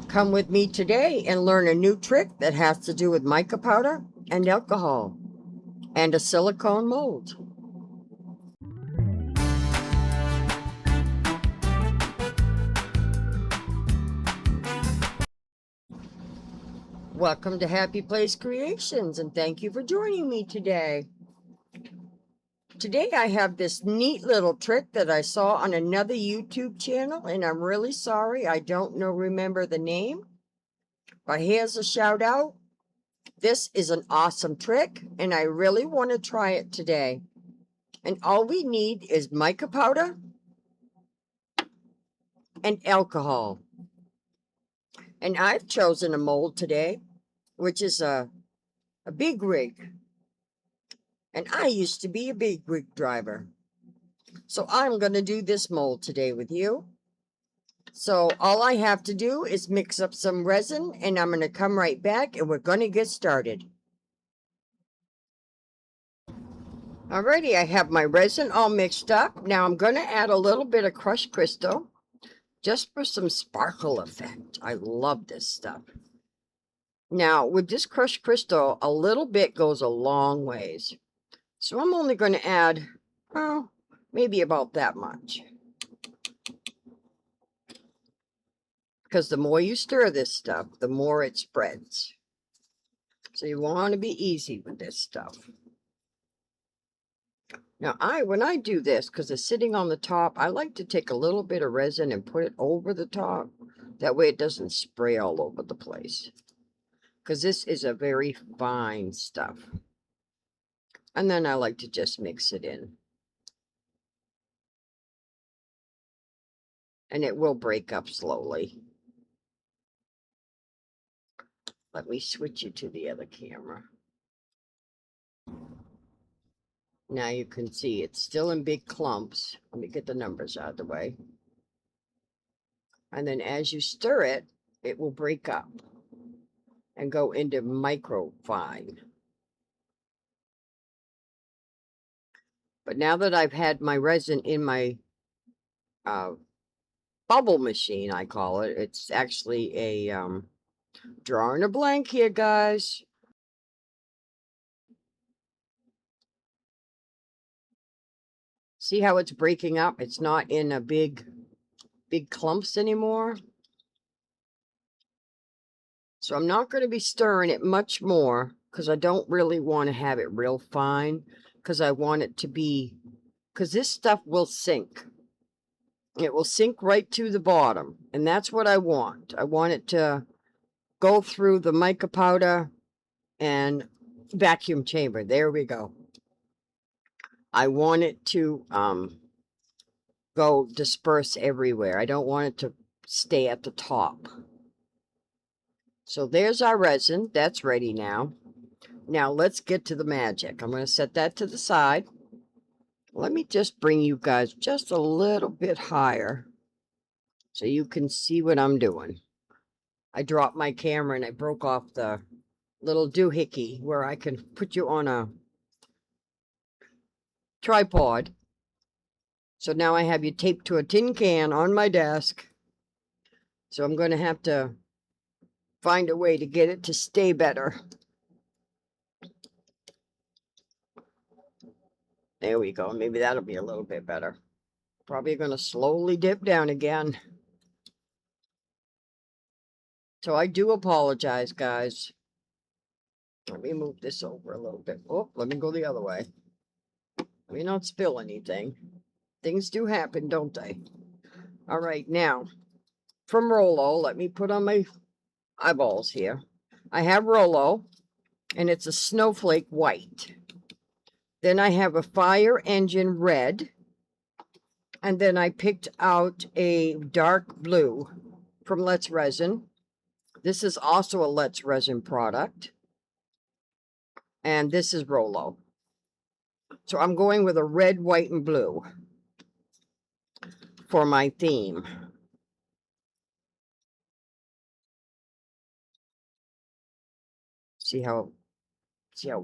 Come with me today and learn a new trick that has to do with mica powder and alcohol and a silicone mold. Welcome to Happy Place Creations, and thank you for joining me today. Today I have this neat little trick that I saw on another YouTube channel, and I'm really sorry I don't remember the name, but here's a shout out. This is an awesome trick, and I really want to try it today. And all we need is mica powder and alcohol. And I've chosen a mold today, which is a big rig. And I used to be a big rig driver. So I'm going to do this mold today with you. So all I have to do is mix up some resin, and I'm going to come right back and we're going to get started. Alrighty, I have my resin all mixed up. Now I'm going to add a little bit of crushed crystal just for some sparkle effect. I love this stuff. Now with this crushed crystal, a little bit goes a long ways. So I'm only going to add, well, maybe about that much. Because the more you stir this stuff, the more it spreads. So you want to be easy with this stuff. Now, when I do this, because it's sitting on the top, I like to take a little bit of resin and put it over the top. That way it doesn't spray all over the place. Because this is a very fine stuff. And then I like to just mix it in. And it will break up slowly. Let me switch you to the other camera. Now you can see it's still in big clumps. Let me get the numbers out of the way. And then as you stir it, it will break up and go into micro fine. But now that I've had my resin in my bubble machine, I call it, it's actually a drawing a blank here, guys. See how it's breaking up? It's not in a big clumps anymore. So I'm not going to be stirring it much more because I don't really want to have it real fine, because I want it to be, because this stuff will sink. It will sink right to the bottom, and that's what I want. I want it to go through the mica powder and vacuum chamber. There we go. I want it to go disperse everywhere. I don't want it to stay at the top. So there's our resin. That's ready now. Now let's get to the magic. I'm going to set that to the side. Let me just bring you guys just a little bit higher so you can see what I'm doing. I dropped my camera and I broke off the little doohickey where I can put you on a tripod. So now I have you taped to a tin can on my desk. So I'm going to have to find a way to get it to stay better. There we go. Maybe that'll be a little bit better. Probably going to slowly dip down again. So I do apologize, guys. Let me move this over a little bit. Oh, let me go the other way. Let me not spill anything. Things do happen, don't they? All right, now, from Rollo, let me put on my eyeballs here. I have Rollo, and it's a snowflake white. Then I have a fire engine red. And then I picked out a dark blue from Let's Resin. This is also a Let's Resin product. And this is Rollo. So I'm going with a red, white, and blue for my theme. See how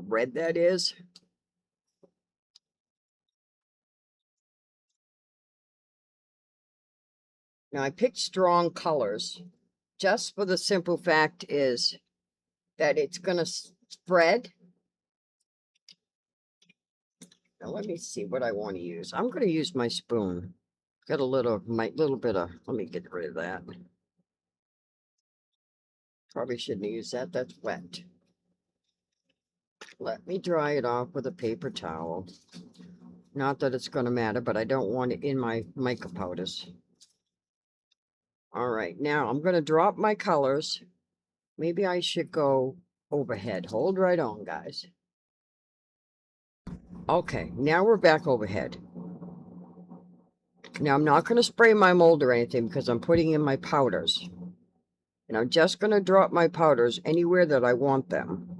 red that is? Now I picked strong colors just for the simple fact is that it's going to spread. Now let me see what I want to use. I'm going to use my spoon. Got a little bit of, let me get rid of that. Probably shouldn't use that. That's wet. Let me dry it off with a paper towel. Not that it's going to matter, but I don't want it in my mica powders. All right, now I'm going to drop my colors. Maybe I should go overhead. Hold right on, guys. Okay, now we're back overhead. Now I'm not going to spray my mold or anything because I'm putting in my powders. And I'm just going to drop my powders anywhere that I want them.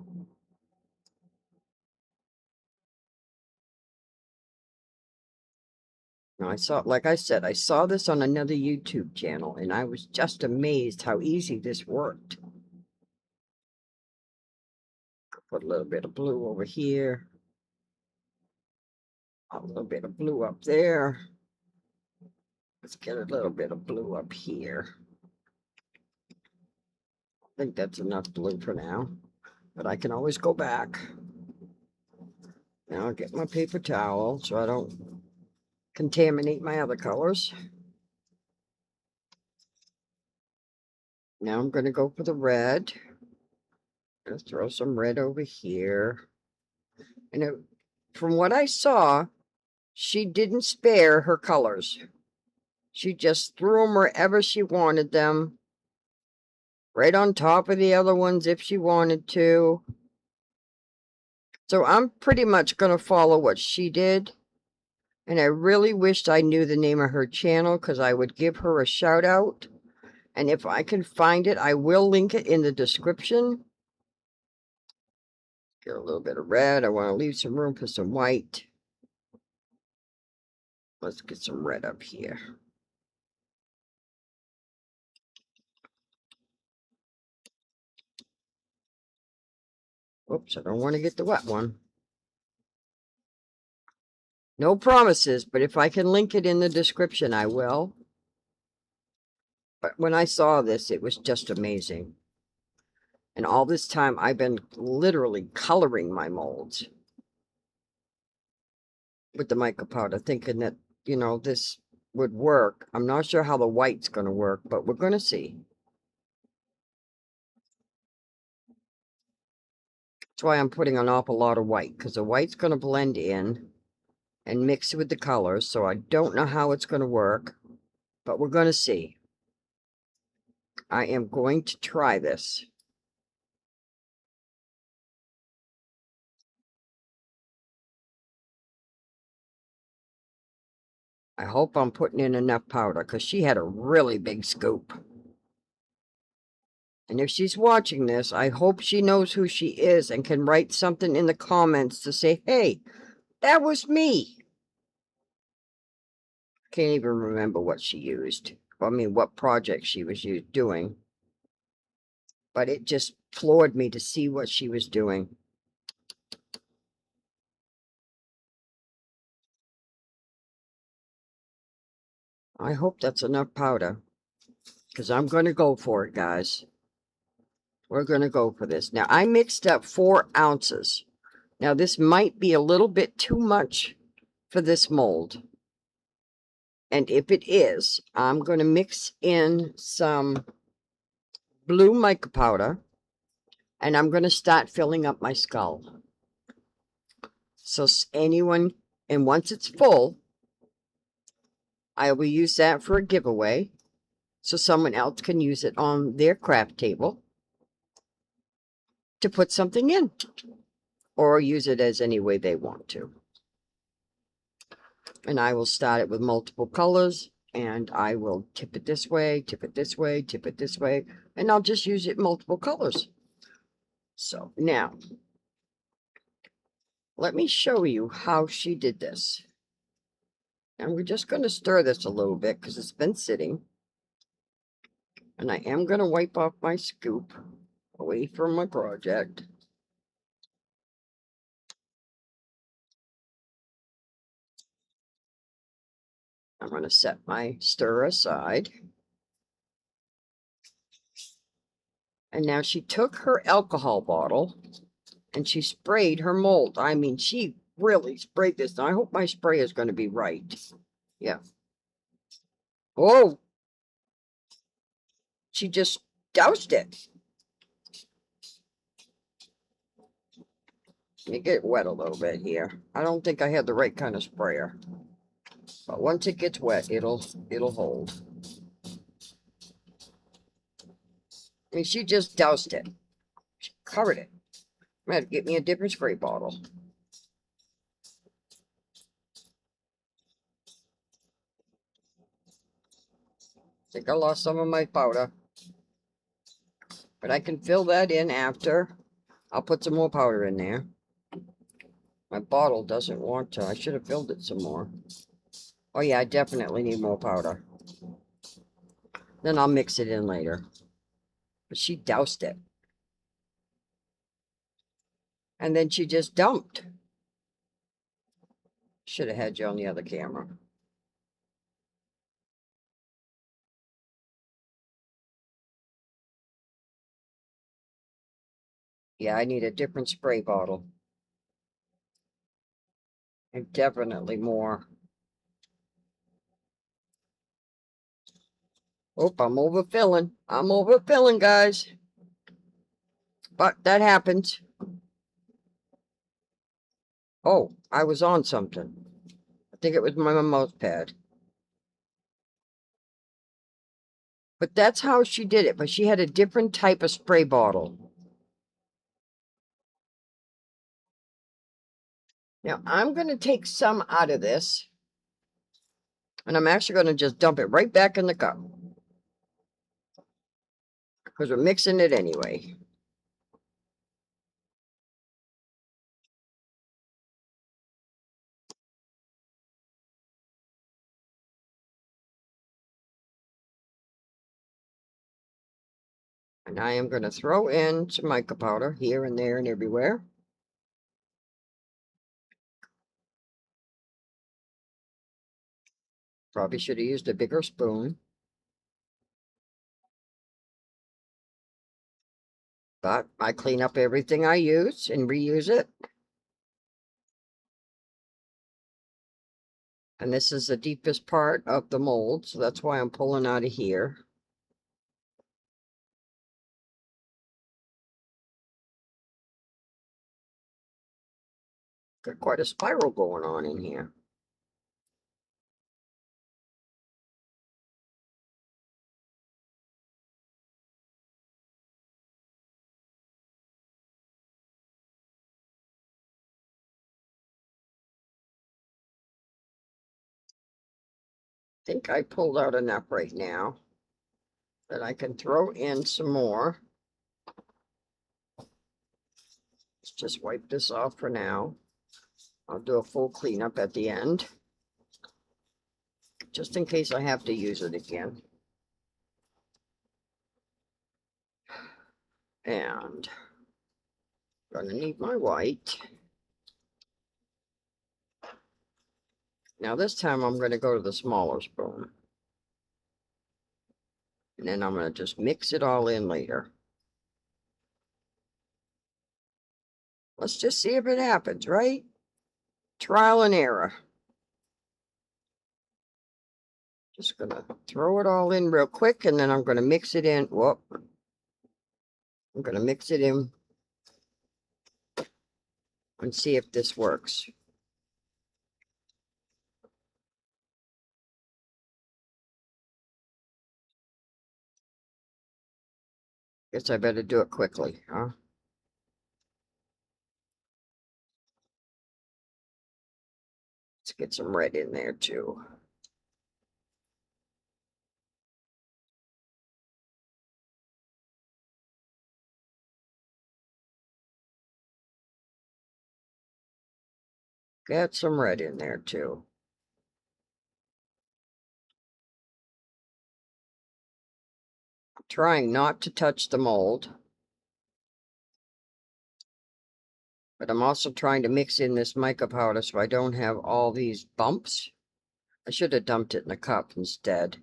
Now I saw, like I said, I saw this on another YouTube channel and I was just amazed how easy this worked. Put a little bit of blue over here. A little bit of blue up there. Let's get a little bit of blue up here. I think that's enough blue for now, but I can always go back. Now I'll get my paper towel so I don't contaminate my other colors. Now I'm going to go for the red. Let's throw some red over here. And from what I saw, she didn't spare her colors. She just threw them wherever she wanted them. Right on top of the other ones if she wanted to. So I'm pretty much going to follow what she did. And I really wished I knew the name of her channel because I would give her a shout out. And if I can find it, I will link it in the description. Get a little bit of red. I want to leave some room for some white. Let's get some red up here. Oops, I don't want to get the wet one. No promises, but if I can link it in the description, I will. But when I saw this, it was just amazing. And all this time, I've been literally coloring my molds with the mica powder, thinking that, you know, this would work. I'm not sure how the white's going to work, but we're going to see. That's why I'm putting an awful lot of white, because the white's going to blend in and mix with the colors. So I don't know how it's going to work, but we're going to see. I am going to try this. I hope I'm putting in enough powder because she had a really big scoop. And if she's watching this, I hope she knows who she is and can write something in the comments to say, hey, that was me. Can't even remember what she used. I mean, what project she was doing. But it just floored me to see what she was doing. I hope that's enough powder. Because I'm going to go for it, guys. We're going to go for this. Now, I mixed up 4 ounces. Now, this might be a little bit too much for this mold. And if it is, I'm going to mix in some blue mica powder. And I'm going to start filling up my skull. So anyone, and once it's full, I will use that for a giveaway. So someone else can use it on their craft table to put something in. Or use it as any way they want to. And I will start it with multiple colors. And I will tip it this way, tip it this way, tip it this way. And I'll just use it multiple colors. So now, let me show you how she did this. And we're just going to stir this a little bit because it's been sitting. And I am going to wipe off my scoop away from my project. I'm going to set my stir aside. And now she took her alcohol bottle and she sprayed her mold. I mean, she really sprayed this. I hope my spray is going to be right. Yeah. Oh, she just doused it. Let me get wet a little bit here. I don't think I had the right kind of sprayer. But once it gets wet, it'll hold. I mean, she just doused it. She covered it. I'm going to get me a different spray bottle. I think I lost some of my powder. But I can fill that in after. I'll put some more powder in there. My bottle doesn't want to. I should have filled it some more. Oh yeah, I definitely need more powder. Then I'll mix it in later. But she doused it. And then she just dumped. Should have had you on the other camera. Yeah, I need a different spray bottle. And definitely more. Oh, I'm overfilling. I'm overfilling, guys. But that happens. Oh, I was on something. I think it was my mouse pad. But that's how she did it. But she had a different type of spray bottle. Now, I'm going to take some out of this. And I'm actually going to just dump it right back in the cup. Because we're mixing it anyway. And I am going to throw in some mica powder here and there and everywhere. Probably should have used a bigger spoon. But I clean up everything I use and reuse it. And this is the deepest part of the mold, so that's why I'm pulling out of here. Got quite a spiral going on in here. I think I pulled out enough right now that I can throw in some more. Let's just wipe this off for now. I'll do a full cleanup at the end, just in case I have to use it again. And I'm gonna need my white. Now this time I'm gonna go to the smaller spoon. And then I'm gonna just mix it all in later. Let's just see if it happens, right? Trial and error. Just gonna throw it all in real quick, and then I'm gonna mix it in. Whoop. I'm gonna mix it in and see if this works. Guess I better do it quickly, huh? Let's get some red in there too. Get some red in there too. Trying not to touch the mold. But I'm also trying to mix in this mica powder so I don't have all these bumps. I should have dumped it in a cup instead.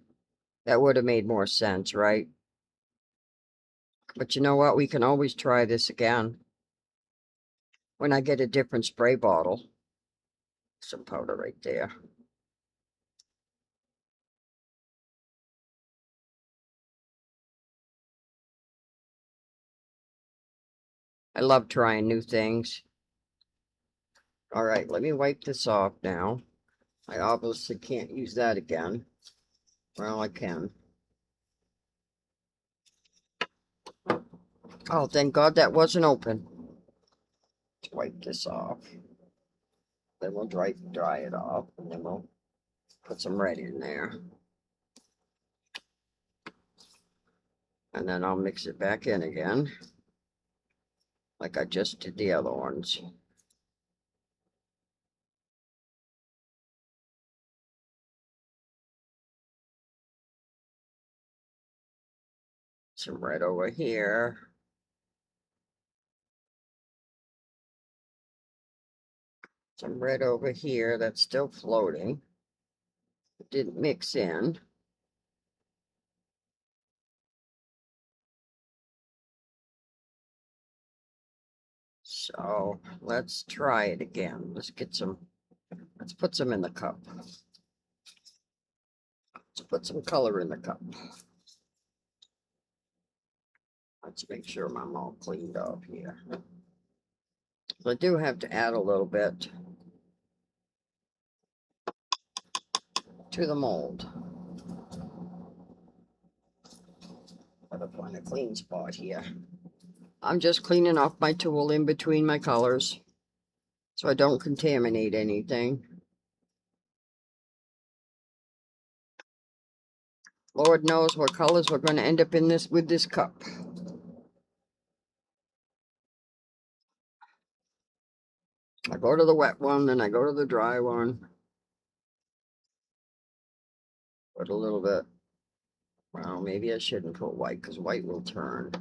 That would have made more sense, right? But you know what? We can always try this again when I get a different spray bottle. Some powder right there. I love trying new things. All right, let me wipe this off now. I obviously can't use that again. Well, I can. Oh, thank God that wasn't open. Let's wipe this off. Then we'll dry it off, and then we'll put some red in there. And then I'll mix it back in again, like I just did the other ones. Some red over here. Some red over here that's still floating. It didn't mix in. So let's try it again. Let's put some in the cup. Let's put some color in the cup. Let's make sure I'm all cleaned up here. So I do have to add a little bit to the mold. Gotta find a clean spot here. I'm just cleaning off my tool in between my colors so I don't contaminate anything. Lord knows what colors we're going to end up in with this cup. I go to the wet one, then I go to the dry one. Put a little bit. Well, maybe I shouldn't put white because white will turn.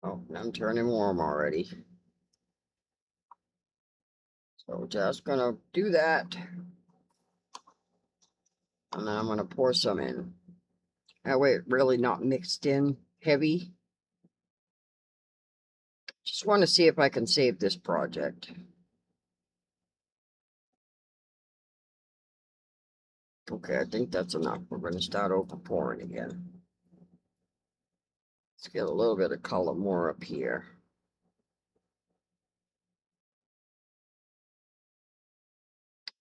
Oh, I'm turning warm already. So just gonna do that. And then I'm gonna pour some in. That way it really not mixed in heavy. Just want to see if I can save this project. Okay, I think that's enough. We're going to start over pouring again. Let's get a little bit of color more up here.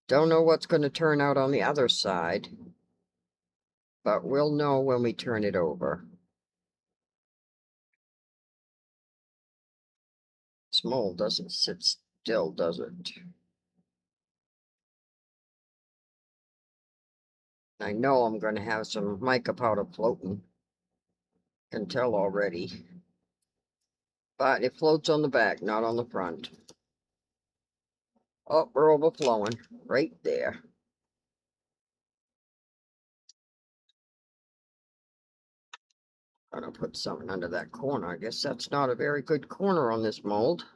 Don't know what's going to turn out on the other side, but we'll know when we turn it over. This mold doesn't sit still, does it? I know I'm going to have some mica powder floating. Can tell already. But it floats on the back, not on the front. Oh, we're overflowing right there. Gonna put something under that corner. I guess that's not a very good corner on this mold.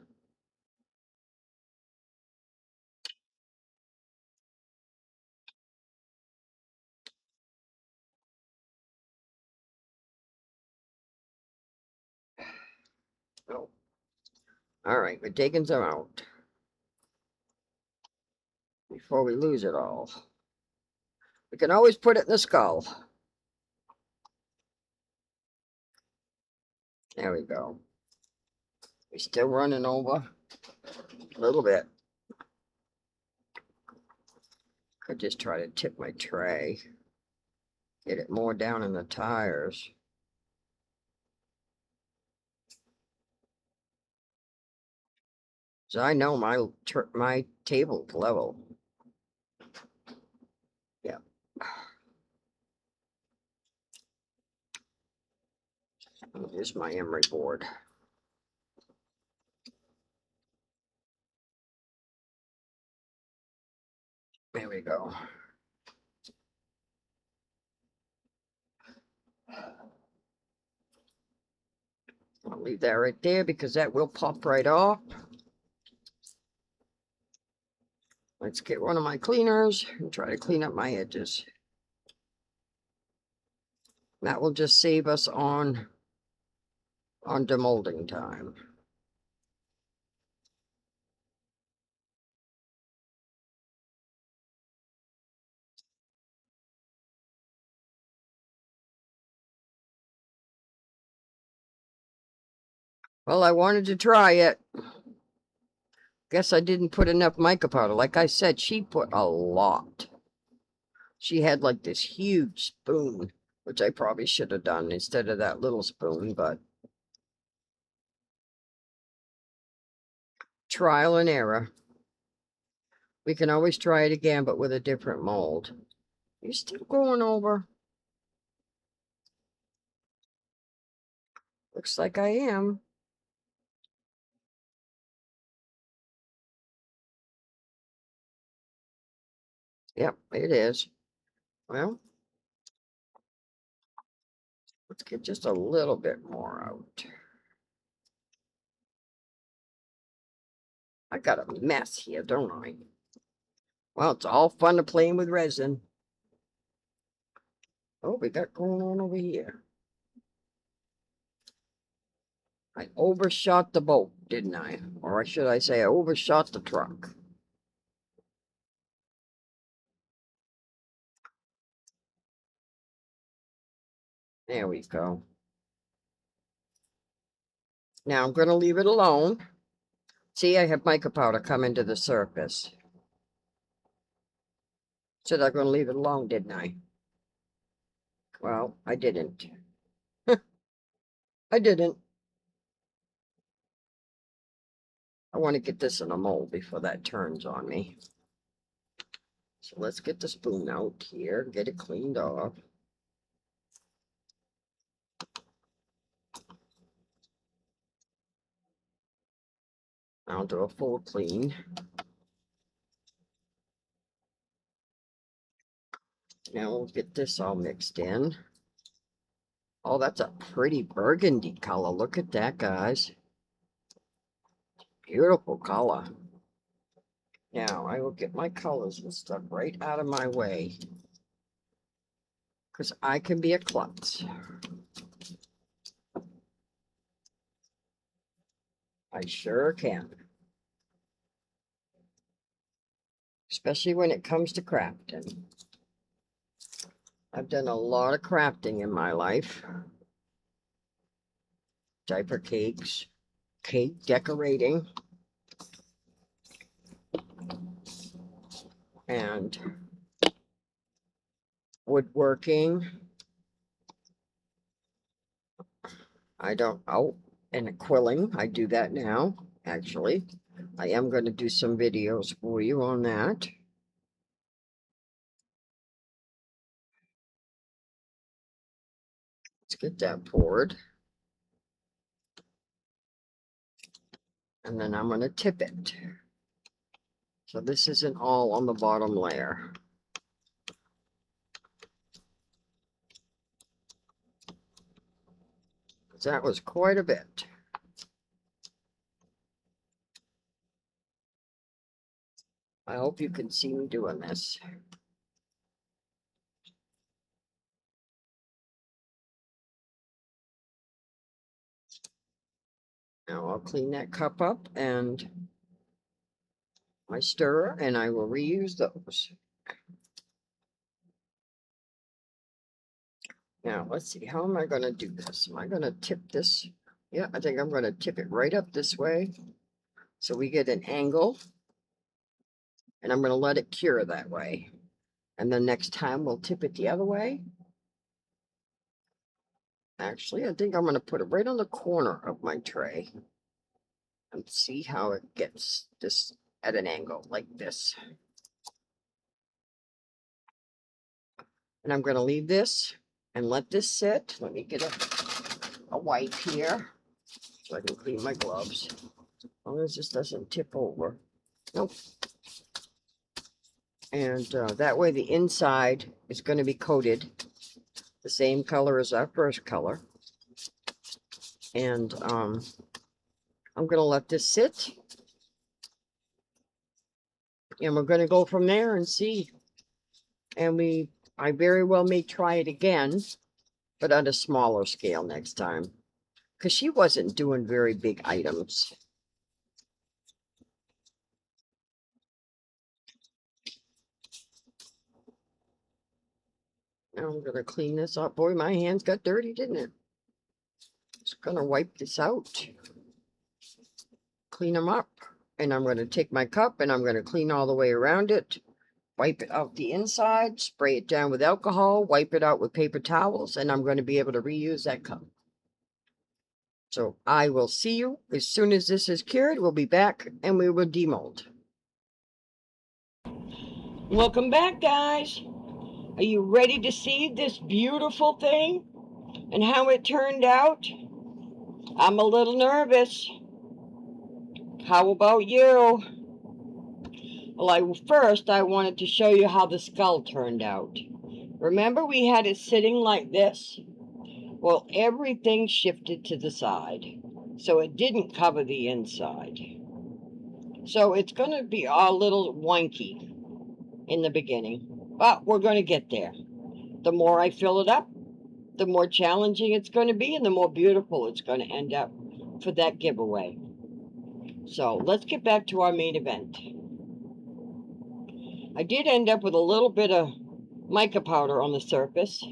Oh. All right, we're taking some out before we lose it all. We can always put it in the skull. There we go. We're still running over a little bit. Could just try to tip my tray. Get it more down in the tires. So I know my table's level. Yeah. Here's my emery board. There we go. I'll leave that right there because that will pop right off. Let's get one of my cleaners and try to clean up my edges. That will just save us on demolding time. Well, I wanted to try it. Guess I didn't put enough mica powder. Like I said, she put a lot. She had like this huge spoon, which I probably should have done instead of that little spoon, but trial and error. We can always try it again, but with a different mold. You still going over? Looks like I am. Yep, it is. Well, let's get just a little bit more out. I got a mess here, don't I? Well, it's all fun to playing with resin. Oh, we got going on over here. I overshot the boat, didn't I? Or should I say I overshot the truck? There we go. Now I'm going to leave it alone. See, I have mica powder coming to the surface. Said I'm going to leave it alone, didn't I? Well, I didn't. I didn't. I want to get this in a mold before that turns on me. So let's get the spoon out here, get it cleaned off. I'll do a full clean. Now we'll get this all mixed in. Oh, that's a pretty burgundy color. Look at that, guys. Beautiful color. Now I will get my colors and stuff right out of my way, because I can be a klutz. I sure can. Especially when it comes to crafting. I've done a lot of crafting in my life. Diaper cakes, cake decorating, and woodworking. And quilling. I do that now, actually. I am going to do some videos for you on that. Let's get that poured. And then I'm going to tip it. So this isn't all on the bottom layer. That was quite a bit. I hope you can see me doing this. Now I'll clean that cup up and my stirrer, and I will reuse those. Now, let's see, how am I going to do this? Am I going to tip this? Yeah, I think I'm going to tip it right up this way so we get an angle. And I'm going to let it cure that way. And then next time we'll tip it the other way. Actually, I think I'm going to put it right on the corner of my tray and see how it gets this at an angle like this. And I'm going to leave this and let this sit. Let me get a wipe here so I can clean my gloves. As long as this doesn't tip over. Nope. And that way the inside is going to be coated the same color as our first color. And I'm going to let this sit. And we're going to go from there and see. And I very well may try it again, but on a smaller scale next time. Because she wasn't doing very big items. Now I'm going to clean this up. Boy, my hands got dirty, didn't it? Just going to wipe this out. Clean them up. And I'm going to take my cup and I'm going to clean all the way around it. Wipe it out the inside, spray it down with alcohol, wipe it out with paper towels, and I'm going to be able to reuse that cup. So I will see you as soon as this is cured. We'll be back and we will demold. Welcome back, guys. Are you ready to see this beautiful thing and how it turned out? I'm a little nervous. How about you? Well, first I wanted to show you how the skull turned out. Remember we had it sitting like this? Well, everything shifted to the side, so it didn't cover the inside. So it's going to be a little wonky in the beginning, but we're going to get there. The more I fill it up, the more challenging it's going to be and the more beautiful it's going to end up for that giveaway. So let's get back to our main event. I did end up with a little bit of mica powder on the surface.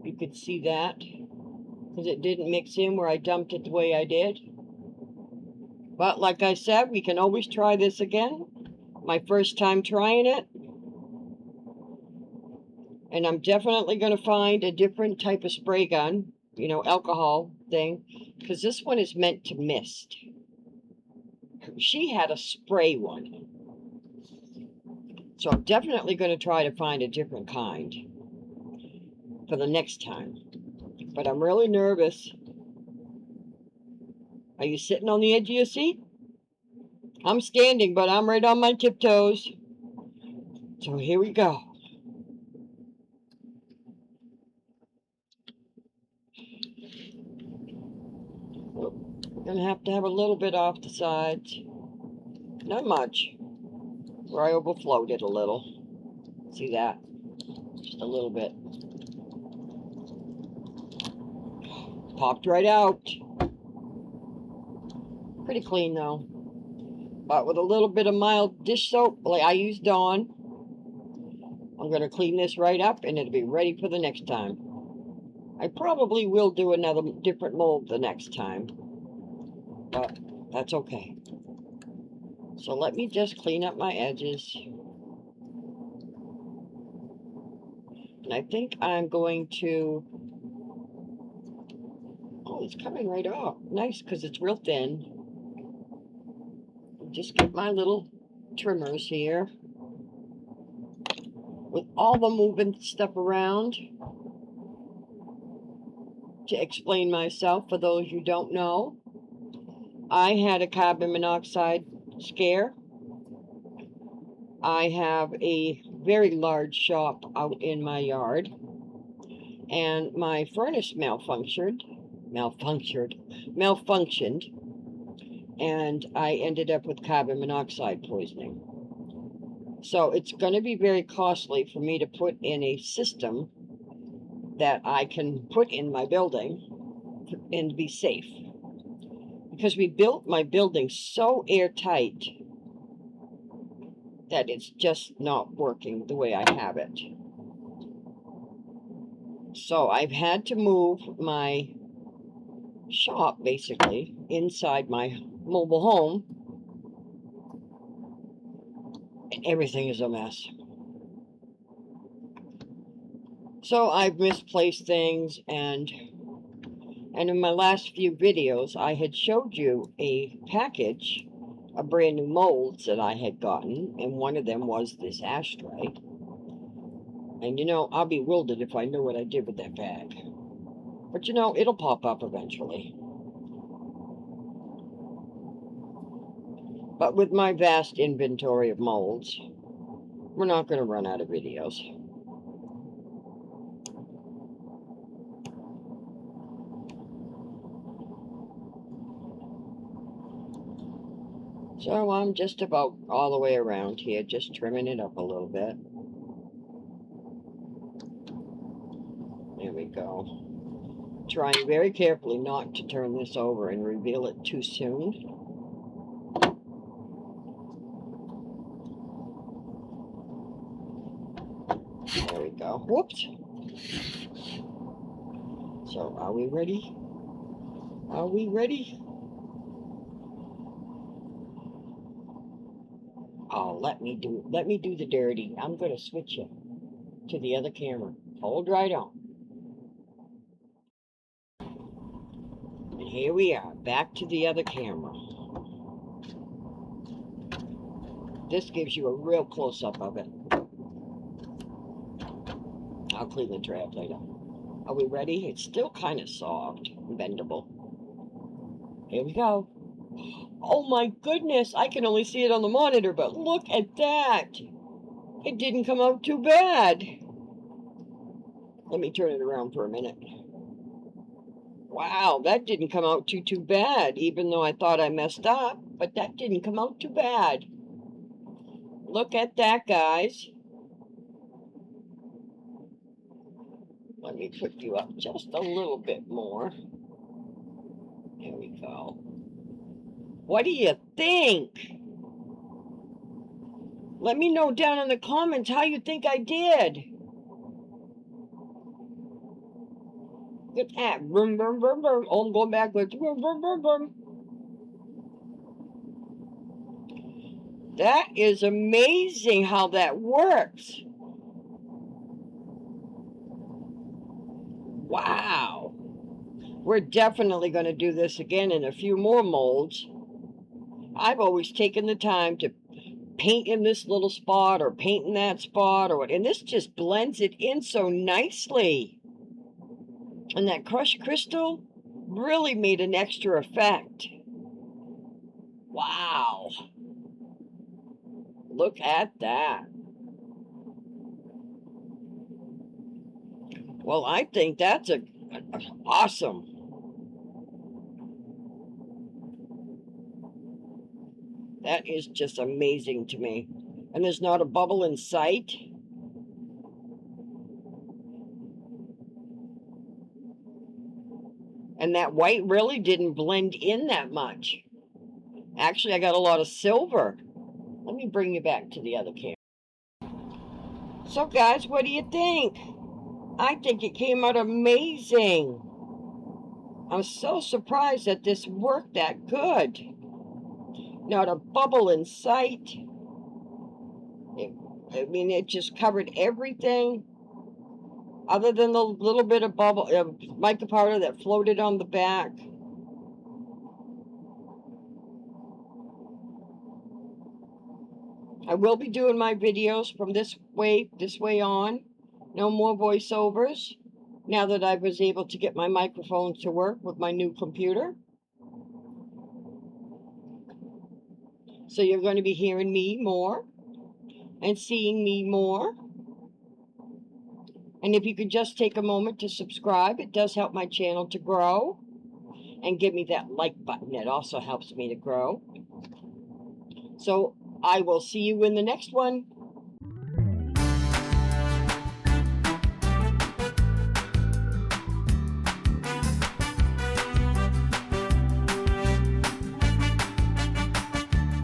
You could see that because it didn't mix in where I dumped it the way I did. But like I said, we can always try this again. My first time trying it. And I'm definitely going to find a different type of spray gun, alcohol thing, because this one is meant to mist. She had a spray one. So I'm definitely going to try to find a different kind for the next time. But I'm really nervous. Are you sitting on the edge of your seat? I'm standing, but I'm right on my tiptoes. So here we go. We're going to have a little bit off the sides. Not much. Where I overflowed it a little. See that? Just a little bit. Popped right out. Pretty clean though. But with a little bit of mild dish soap, like I used Dawn, I'm going to clean this right up and it'll be ready for the next time. I probably will do another different mold the next time. But that's okay. So let me just clean up my edges. And I think I'm going to... Oh, it's coming right off. Nice, because it's real thin. Just get my little trimmers here. With all the moving stuff around. To explain myself, for those you don't know, I had a carbon monoxide scare. I have a very large shop out in my yard. And my furnace malfunctioned. And I ended up with carbon monoxide poisoning. So it's going to be very costly for me to put in a system that I can put in my building and be safe. Because we built my building so airtight that it's just not working the way I have it. So I've had to move my shop basically inside my mobile home. Everything is a mess. So I've misplaced things, and in my last few videos I had showed you a package of brand new molds that I had gotten, and one of them was this ashtray. And I'll be bewildered if I know what I did with that bag. But it'll pop up eventually. But with my vast inventory of molds, we're not going to run out of videos. So I'm just about all the way around here, just trimming it up a little bit. There we go. Trying very carefully not to turn this over and reveal it too soon. There we go. Whoops. So are we ready? Are we ready? Oh, let me do the dirty. I'm going to switch you to the other camera. Hold right on. And here we are, back to the other camera. This gives you a real close-up of it. I'll clean the tray up later. Are we ready? It's still kind of soft and bendable. Here we go. Oh my goodness, I can only see it on the monitor, but look at that. It didn't come out too bad. Let me turn it around for a minute. Wow, that didn't come out too bad, even though I thought I messed up, but that didn't come out too bad. Look at that, guys. Let me put you up just a little bit more. There we go. What do you think? Let me know down in the comments how you think I did. Look at vroom, vroom, vroom, vroom. Oh, I'm going backwards. Vroom, vroom, vroom, vroom. That is amazing how that works. Wow. We're definitely going to do this again in a few more molds. I've always taken the time to paint in this little spot or paint in that spot or what, and this just blends it in so nicely. And that crushed crystal really made an extra effect. Wow. Look at that. Well, I think that's awesome. That is just amazing to me. And there's not a bubble in sight. And that white really didn't blend in that much. Actually, I got a lot of silver. Let me bring you back to the other camera. So guys, what do you think? I think it came out amazing. I'm so surprised that this worked that good. Not a bubble in sight. It just covered everything other than the little bit of mica powder that floated on the back. I will be doing my videos from this way on. No more voiceovers now that I was able to get my microphone to work with my new computer. So you're going to be hearing me more and seeing me more. And if you could just take a moment to subscribe, it does help my channel to grow. And give me that like button. It also helps me to grow. So I will see you in the next one.